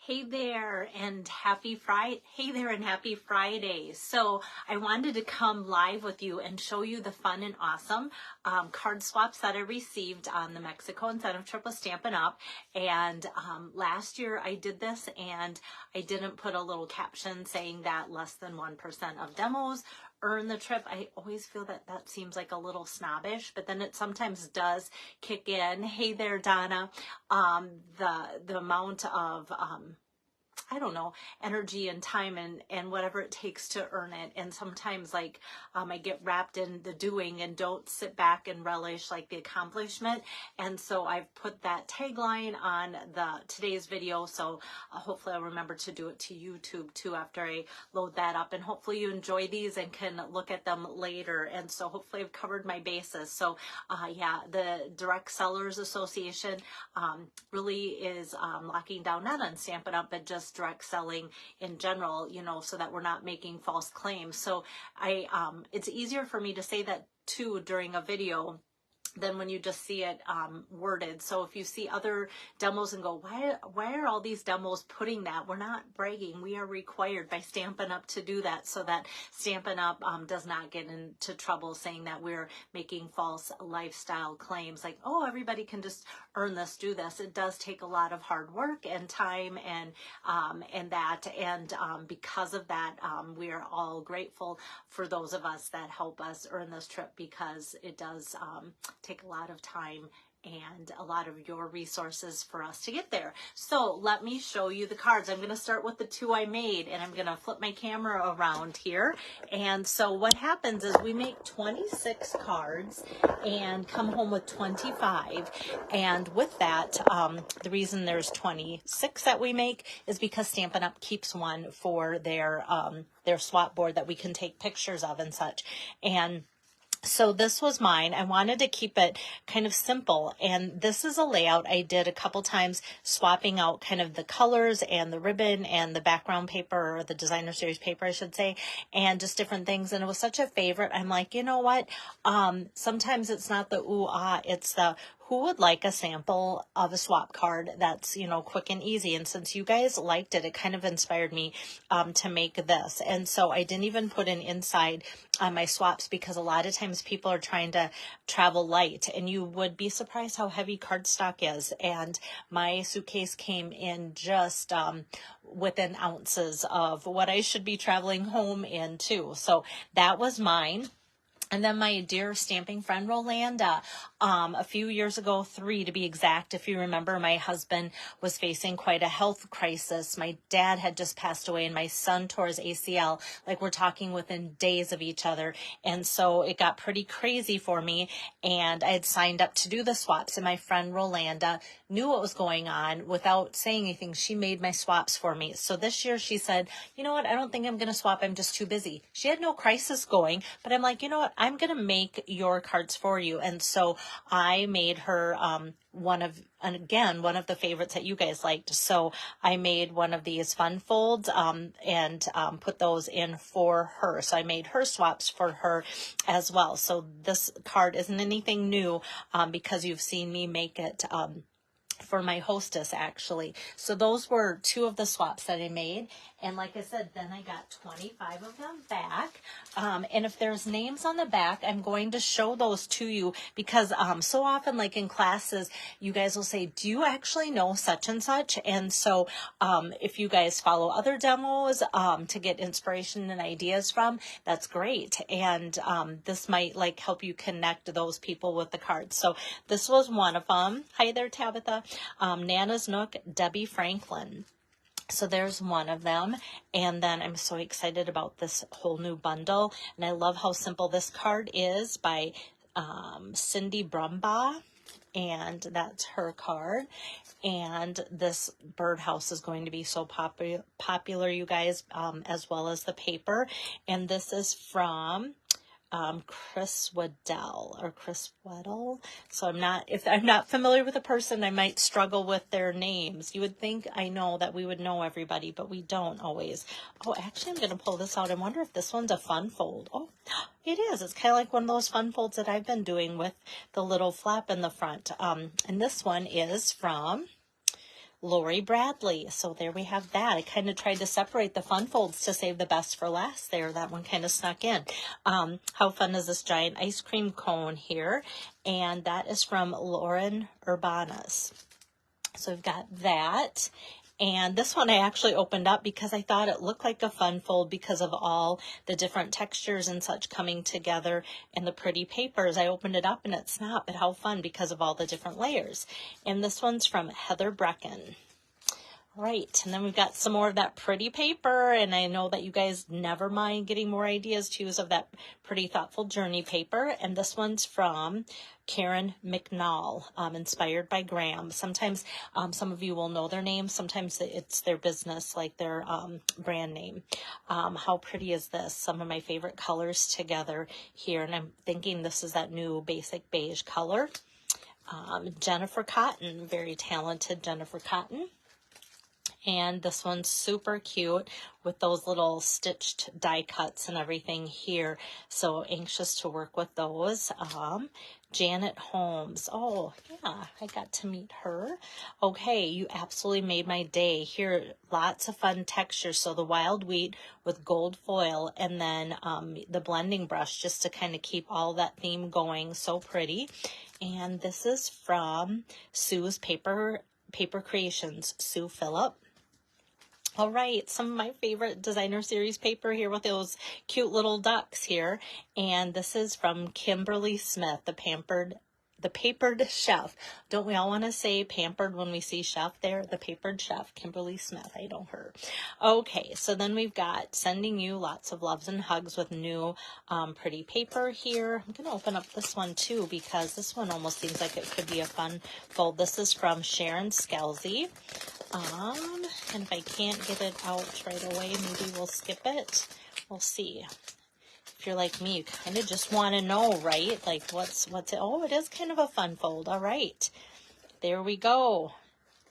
Hey there and happy Friday. So I wanted to come live with you and show you the fun and awesome card swaps that I received on the Mexico incentive trip with Stampin' Up. And last year I did this and I didn't put a little caption saying that less than 1% of demos earn the trip. I always feel that that seems like a little snobbish, but then it sometimes does kick in. Hey there, Donna. The amount of I don't know, energy and time and whatever it takes to earn it. And sometimes like I get wrapped in the doing and don't sit back and relish like the accomplishment. And so I've put that tagline on today's video. So hopefully I'll remember to do it to YouTube too after I load that up. And hopefully you enjoy these and can look at them later. And so hopefully I've covered my bases. So yeah, the Direct Sellers Association really is locking down, not on Stampin' Up, but just direct selling in general, you know, so that we're not making false claims. So it's easier for me to say that too during a video than when you just see it worded. So if you see other demos and go, why are all these demos putting that? We're not bragging. We are required by Stampin' Up to do that so that Stampin' Up does not get into trouble saying that we're making false lifestyle claims like, oh, everybody can just earn this, do this. It does take a lot of hard work and time and because of that, we are all grateful for those of us that help us earn this trip, because it does take a lot of time and a lot of your resources for us to get there. So let me show you the cards. I'm going to start with the two I made, and I'm going to flip my camera around here. And so what happens is we make 26 cards and come home with 25. And with that, the reason there's 26 that we make is because Stampin' Up keeps one for their swap board that we can take pictures of and such. And so this was mine. I wanted to keep it kind of simple, and this is a layout I did a couple times, swapping out kind of the colors and the ribbon and the background paper, or the designer series paper I should say, and just different things. And it was such a favorite. I'm like, you know what, sometimes it's not the ooh ah, it's the who would like a sample of a swap card that's, you know, quick and easy. And since you guys liked it, it kind of inspired me to make this. And so I didn't even put an inside on my swaps, because a lot of times people are trying to travel light, and you would be surprised how heavy cardstock is. And my suitcase came in just within ounces of what I should be traveling home in too. So that was mine. And then my dear stamping friend, Rolanda, a few years ago, 3 to be exact, if you remember, my husband was facing quite a health crisis. My dad had just passed away, and my son tore his ACL. Like, we're talking within days of each other. And so it got pretty crazy for me, and I had signed up to do the swaps. And my friend, Rolanda, knew what was going on. Without saying anything, she made my swaps for me. So this year she said, you know what, I don't think I'm going to swap. I'm just too busy. She had no crisis going, but I'm like, you know what, I'm going to make your cards for you. And so I made her one of the favorites that you guys liked. So I made one of these fun folds and put those in for her. So I made her swaps for her as well. So this card isn't anything new because you've seen me make it for my hostess, actually. So those were 2 of the swaps that I made. And like I said, then I got 25 of them back. And if there's names on the back, I'm going to show those to you, because so often, like in classes, you guys will say, do you actually know such and such? And so if you guys follow other demos to get inspiration and ideas from, that's great. And this might like help you connect those people with the cards. So this was one of them. Hi there, Tabitha. Nana's Nook, Debbie Franklin. So there's one of them. And then I'm so excited about this whole new bundle. And I love how simple this card is, by Cindy Brumbaugh. And that's her card. And this birdhouse is going to be so popular, you guys, as well as the paper. And this is from Chris Weddell. So if I'm not familiar with a person, I might struggle with their names. You would think I know that we would know everybody, but we don't always. Oh, actually, I'm going to pull this out. I wonder if this one's a fun fold. Oh, it is. It's kind of like one of those fun folds that I've been doing with the little flap in the front. And this one is from Lori Bradley. So there we have that. I kind of tried to separate the fun folds to save the best for last there. That one kind of snuck in. How fun is this giant ice cream cone here? And that is from Lauren Urbanas. So we've got that. And this one I actually opened up because I thought it looked like a fun fold because of all the different textures and such coming together and the pretty papers. I opened it up and it's not, but how fun because of all the different layers. And this one's from Heather Brecken. Right, and then we've got some more of that pretty paper, and I know that you guys never mind getting more ideas to use of that pretty thoughtful journey paper, and this one's from Karen McNall, inspired by Graham. Sometimes some of you will know their name, sometimes it's their business, like their brand name. How pretty is this? Some of my favorite colors together here, and I'm thinking this is that new basic beige color. Jennifer Cotton, very talented Jennifer Cotton. And this one's super cute with those little stitched die cuts and everything here. So anxious to work with those. Janet Holmes. Oh, yeah, I got to meet her. Okay, you absolutely made my day. Here, lots of fun textures. So the wild wheat with gold foil and then the blending brush just to kind of keep all that theme going. So pretty. And this is from Sue's Paper Creations, Sue Phillip. All right, some of my favorite designer series paper here with those cute little ducks here. And this is from Kimberly Smith, the Papered Chef. Don't we all want to say pampered when we see chef there? The Papered Chef, Kimberly Smith. I know her. Okay, so then we've got sending you lots of loves and hugs with new pretty paper here. I'm going to open up this one too because this one almost seems like it could be a fun fold. This is from Sharon Scalzi. And if I can't get it out right away, maybe we'll skip it. We'll see. If you're like me, you kind of just want to know, right? Like what's it? Oh, it is kind of a fun fold. All right, there we go.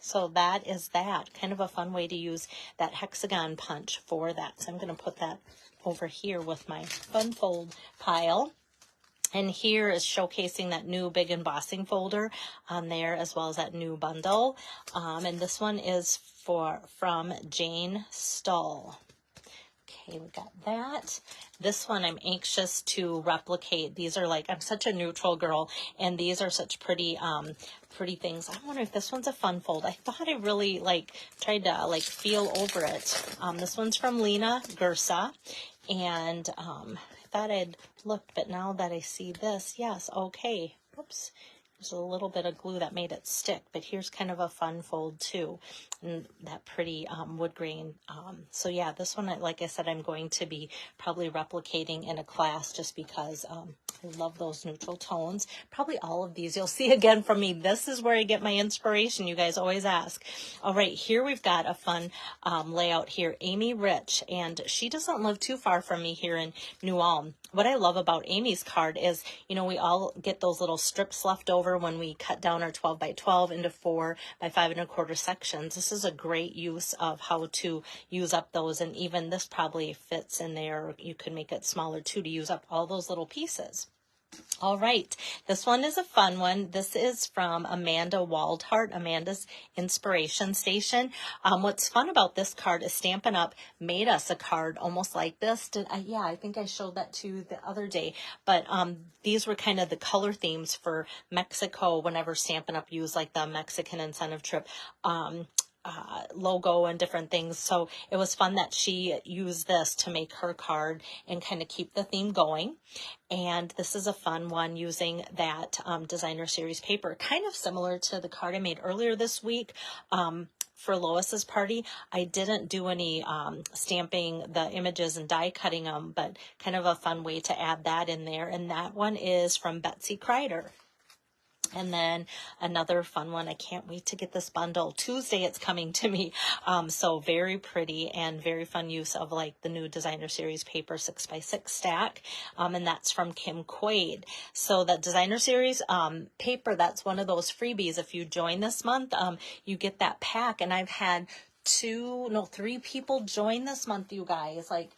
So that is that. Kind of a fun way to use that hexagon punch for that. So I'm going to put that over here with my fun fold pile. And here is showcasing that new big embossing folder on there, as well as that new bundle. And this one is from Jane Stull. Okay, we got that. This one I'm anxious to replicate. These are like, I'm such a neutral girl, and these are such pretty pretty things. I wonder if this one's a fun fold. I thought I really tried to feel over it. This one's from Lena Gersa, and I thought I'd looked, but now that I see this, yes, okay. Oops. There's a little bit of glue that made it stick, but here's kind of a fun fold too, and that pretty wood grain. So yeah, this one, like I said, I'm going to be probably replicating in a class just because I love those neutral tones. Probably all of these you'll see again from me. This is where I get my inspiration. You guys always ask. All right, here we've got a fun layout here. Amy Rich, and she doesn't live too far from me here in New Ulm. What I love about Amy's card is, you know, we all get those little strips left over when we cut down our 12 by 12 into 4 by 5 1/4 sections. This is a great use of how to use up those, and even this probably fits in there. You could make it smaller too to use up all those little pieces. All right, this one is a fun one. This is from Amanda Waldhart, Amanda's Inspiration Station. What's fun about this card is Stampin' Up made us a card almost like this. Yeah, I think I showed that to you the other day. But these were kind of the color themes for Mexico whenever Stampin' Up used like the Mexican incentive trip logo and different things. So it was fun that she used this to make her card and kind of keep the theme going. And this is a fun one using that designer series paper, kind of similar to the card I made earlier this week. For Lois's party, I didn't do any stamping the images and die cutting them, but kind of a fun way to add that in there. And that one is from Betsy Kreider. And then another fun one, I can't wait to get this bundle. Tuesday it's coming to me. So very pretty and very fun use of like the new designer series paper 6x6 stack. And that's from Kim Quaid. So that designer series paper, that's one of those freebies. If you join this month, you get that pack. And I've had 3 people join this month, you guys. Like,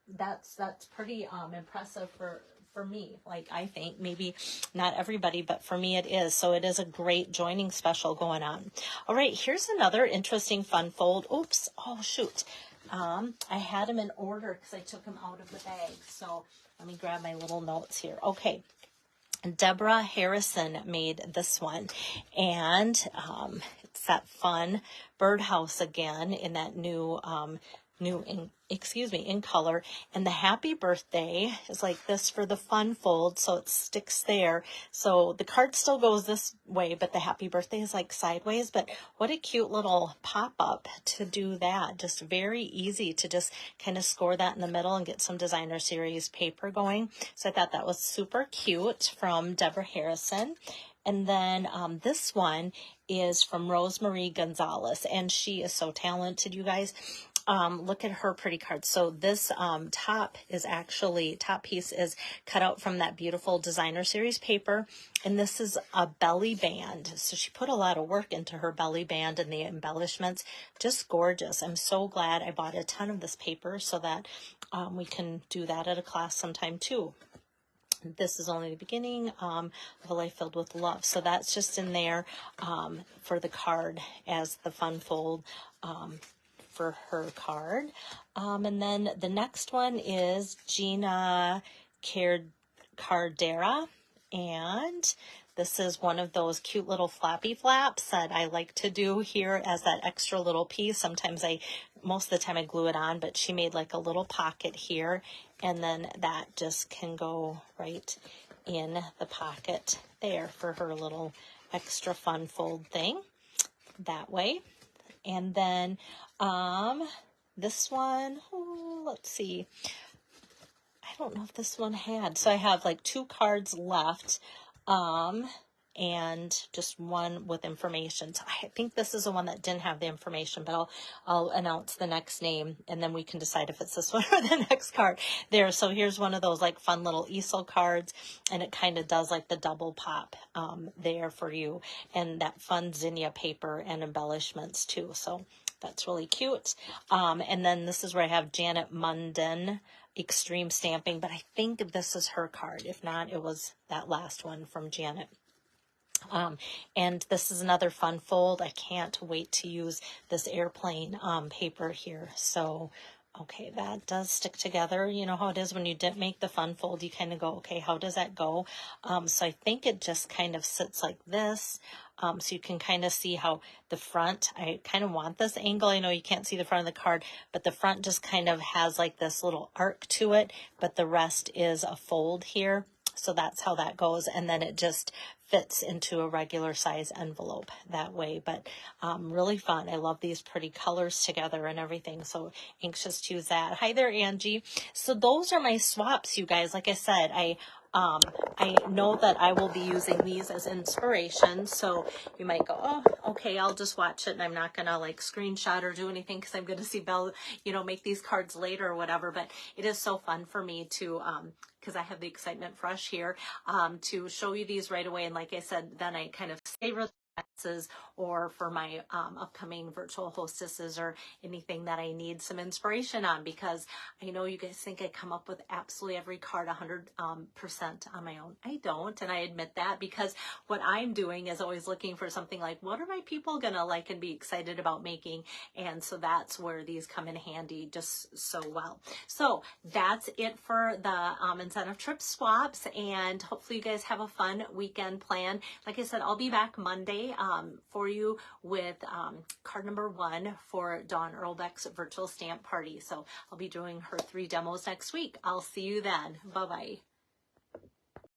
that's pretty impressive for for me. Like, I think maybe not everybody, but for me it is. So it is a great joining special going on. All right, here's another interesting fun fold. Oops, oh shoot. I had them in order because I took them out of the bag. So let me grab my little notes here. Okay. Deborah Harrison made this one, and it's that fun birdhouse again in that new in color. And the happy birthday is like this for the fun fold, so it sticks there. So the card still goes this way, but the happy birthday is like sideways. But what a cute little pop-up to do that. Just very easy to just kind of score that in the middle and get some designer series paper going. So I thought that was super cute from Deborah Harrison. And then this one is from Rosemarie Gonzalez, and she is so talented, you guys. Look at her pretty card. So this top piece is cut out from that beautiful designer series paper, and this is a belly band. So she put a lot of work into her belly band and the embellishments. Just gorgeous. I'm so glad I bought a ton of this paper so that we can do that at a class sometime too. This is only the beginning of a life filled with love. So that's just in there for the card as the fun fold for her card. And then the next one is Gina Cardera. And this is one of those cute little flappy flaps that I like to do here as that extra little piece. Sometimes most of the time I glue it on, but she made like a little pocket here, and then that just can go right in the pocket there for her little extra fun fold thing that way. And then this one, let's see. I don't know if this one had. So I have like 2 cards left. And just one with information. So I think this is the one that didn't have the information, but I'll announce the next name, and then we can decide if it's this one or the next card there. So here's one of those like fun little easel cards, and it kind of does like the double pop there for you, and that fun zinnia paper and embellishments too. So that's really cute. And then this is where I have Janet Munden Extreme Stamping, but I think this is her card. If not, it was that last one from Janet. And this is another fun fold. I can't wait to use this airplane paper here. So, okay, that does stick together. You know how it is when you didn't make the fun fold, you kind of go, okay, how does that go? So I think it just kind of sits like this. So you can kind of see how the front, I kind of want this angle. I know you can't see the front of the card, but the front just kind of has like this little arc to it, but the rest is a fold here. So that's how that goes. And then it just fits into a regular size envelope that way. But really fun. I love these pretty colors together and everything. So anxious to use that. Hi there, Angie. So those are my swaps, you guys. Like I said, I know that I will be using these as inspiration. So you might go, oh, okay, I'll just watch it, and I'm not going to like screenshot or do anything because I'm going to see Belle, make these cards later or whatever. But it is so fun for me to, because I have the excitement fresh here, to show you these right away. And like I said, then I kind of savor classes or for my upcoming virtual hostesses or anything that I need some inspiration on, because I know you guys think I come up with absolutely every card 100% on my own. I don't, and I admit that, because what I'm doing is always looking for something like, what are my people gonna like and be excited about making? And so that's where these come in handy just so well. So that's it for the incentive trip swaps, and hopefully you guys have a fun weekend plan. Like I said, I'll be back Monday for you with card number 1 for Dawn Earlbeck's virtual stamp party. So I'll be doing her 3 demos next week. I'll see you then. Bye-bye.